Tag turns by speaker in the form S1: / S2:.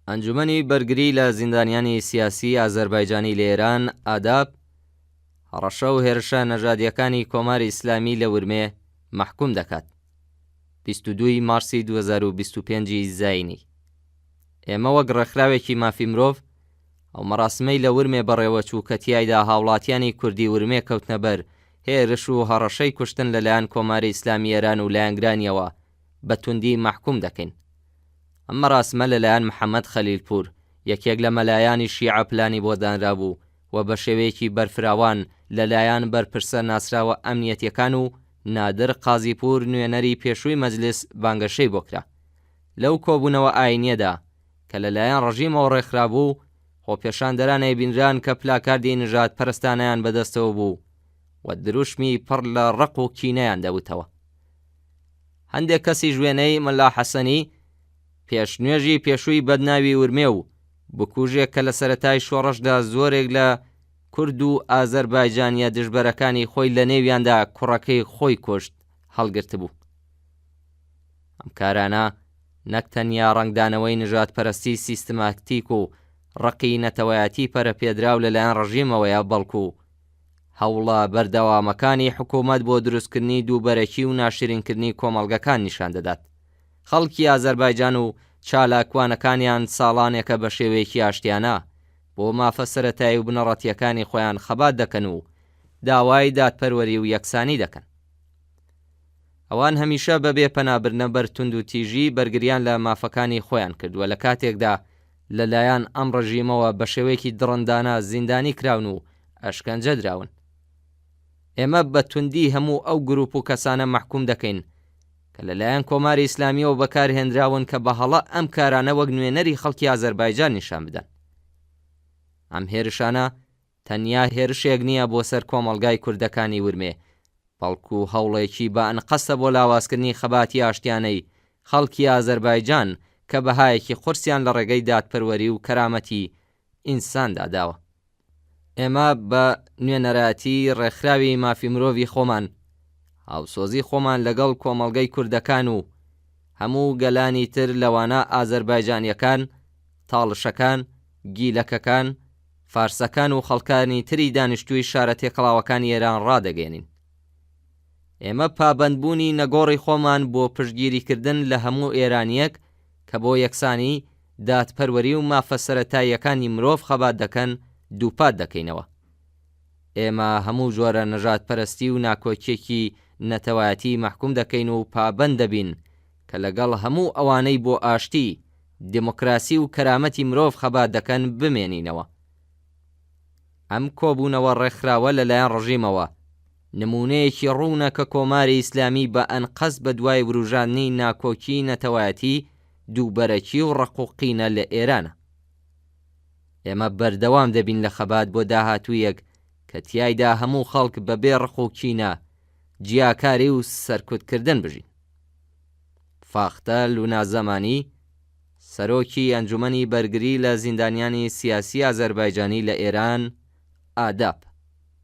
S1: ئەنجومەنی بەرگری لە زیندانیانی سیاسی ئازەربایجانی لە ئێران ئاداب ڕەشە و هێرشە نەژادیەکانی کۆماری ئیسلامی لە ورمێ محکوم دەکات. 22 مارسی 2025 زاینی. ئێمە وەک ڕێکخراوێکی مافی مرۆڤ ئەو مەراسمەی لە ورمێ بەڕێوەچوو کە تیایدا هاوڵاتیانی کوردی ورمێ کەوتنە بەر هێرش و هەڕەشەی کوشتن لەلایەن کۆماری ئیسلامی ئێران و لایەنگرانیەوە بە توندی محکوم دەکەین. ئەم مەراسمە لەلایەن محەممەد خەلیلپور یەکێک لە مەلایانی شیعە پلانی بۆ دانرا بوو و بە شێوەیەکی بەرفراوان لەلایەن بەرپرسە ناسراوە ئەمنیەتیەکان و نادر قازیپور نوێنەری پێشووی مەجلس بانگەشەی بۆ کرا. لەو کۆبوونەوە ئاینیەدا کە لەلایەن ڕژیمەوە ڕێکخرابوو خۆپێشاندەرانەی بینران کە پلاکاردی نژاد پەرستانیان بەدەستەوە بوو و دروشمی پڕ لە ڕق و کینەیان دەوتەوە. هەندێک کەسی ژوێنەی مەلا حەسەنی پێشنوێژی پێشووی بەدناوی ورمێ و بکوژێک کە لە سەرەتای شۆڕەشدا زۆرێک لە کورد و ئازەربایجانیە دژبەرەکانی خۆی لە نێویاندا کوڕەکەی خۆی کوشت هەڵگرت بوو. ئەم کارانە نەک تەنیا ڕنگدانەوەی نژاد پەرستی سیستماتیک و ڕقی نەتەوایەتی پەرەپێدراو لەلایەن ڕژیمەوەیە بەڵکو هەوڵە بەردەوامەکانی حکوومەت بۆ دروستکردنی دووبەرەکی و ناشرینکردنی کۆمەڵگەکان نیشان دەدات. خەڵکی ئازەربایجان و چالاکوانەکانیان ساڵانێکە بە شێوەیەکی ئاشتیانە بۆ مافە سەرەتایی و بنەڕەتیەکانی خۆیان خەبات دەکەن و داوای دادپەروەری و یەکسانی دەکەن. ئەوان هەمیشە بەبێ پەنابرنە بەر توند و تیژی بەرگریان لە مافەکانی خۆیان کردووە لە کاتێکدا لەلایەن ئەم ڕژیمەوە بە شێوەیەکی دڕندانە زیندانی کراون و ئەشکەنجە دراون. ئێمە بە توندی هەموو ئەو گروپ و کەسانە محکوم دەکەین کە لەلایەن کۆماری ئیسلامیەوە بەکارهێنراون کە بەهەڵە ئەم کارانە وەک نوێنەری خەڵکی ئازەربایجان نیشان بدەن. ئەم هێرشانە تەنیا هێرشێک نییە بۆ سەر کۆمەڵگای کوردەکانی ورمێ، بەڵکو هەوڵێکی بە ئەنقەسە بۆ لاوازکردنی خەباتی ئاشتیانەی خەڵکی ئازەربایجان کە بەهایەکی قورسیان لە ڕێگەی دادپەروەری و کەرامەتی ئینساندا داوە. ئێمە بە نوێنەراتی ڕێکخراوی مافی مرۆڤی خۆمان هاوسۆزی خۆمان لەگەڵ کۆمەڵگەی کوردەکان و هەموو گەلانی تر لەوانە ئازەربایجانیەکان، تاڵشەکان، گیلەکەکان، فارسەکان و خەڵکانی تری دانیشتووی شارە تێکەڵاوەکانی ئێران ڕادەگەێنین. ئێمە پابەندبوونی نەگۆڕی خۆمان بۆ پشتگیریکردن لە هەموو ئێرانیەک کە بۆ یەکسانی دادپەروەری و مافە سەرەتاییەکانی مرۆڤ خەبات دەکەن دووپات دەکەینەوە. ئێمە هەموو جۆرە نەژاد پەرستی و ناکۆکیێکی نەتەوایەتی محکوم دەکەین و پابەند دەبین کە لەگەڵ هەموو ئەوانەی بۆ ئاشتی دموکراسی و کەرامەتی مرۆڤ خەبات دەکەن بمێنینەوە. ئەم کۆبوونەوە ڕێکخراوە لەلایەن ڕژیمەوە نمونەیەکی ڕوونە کە کۆماری ئیسلامی بە ئەنقەس بە دوای وروژاندنی ناکۆکی نەتەوایەتی دووبەرەکی و ڕقوقینە لە ئێرانە. ئێمە بەردەوام دەبین لە خەبات بۆ داهاتوویەک کە تیایدا هەموو خەڵک بەبێ ڕقوقینە جیاکاری و سەرکوتکردن بژین. فاختە لونا زەمانی، سەرۆکی ئەنجومەنی بەرگری لە زیندانیانی سیاسی ئازەربایجانی لە ئێران ئاداب.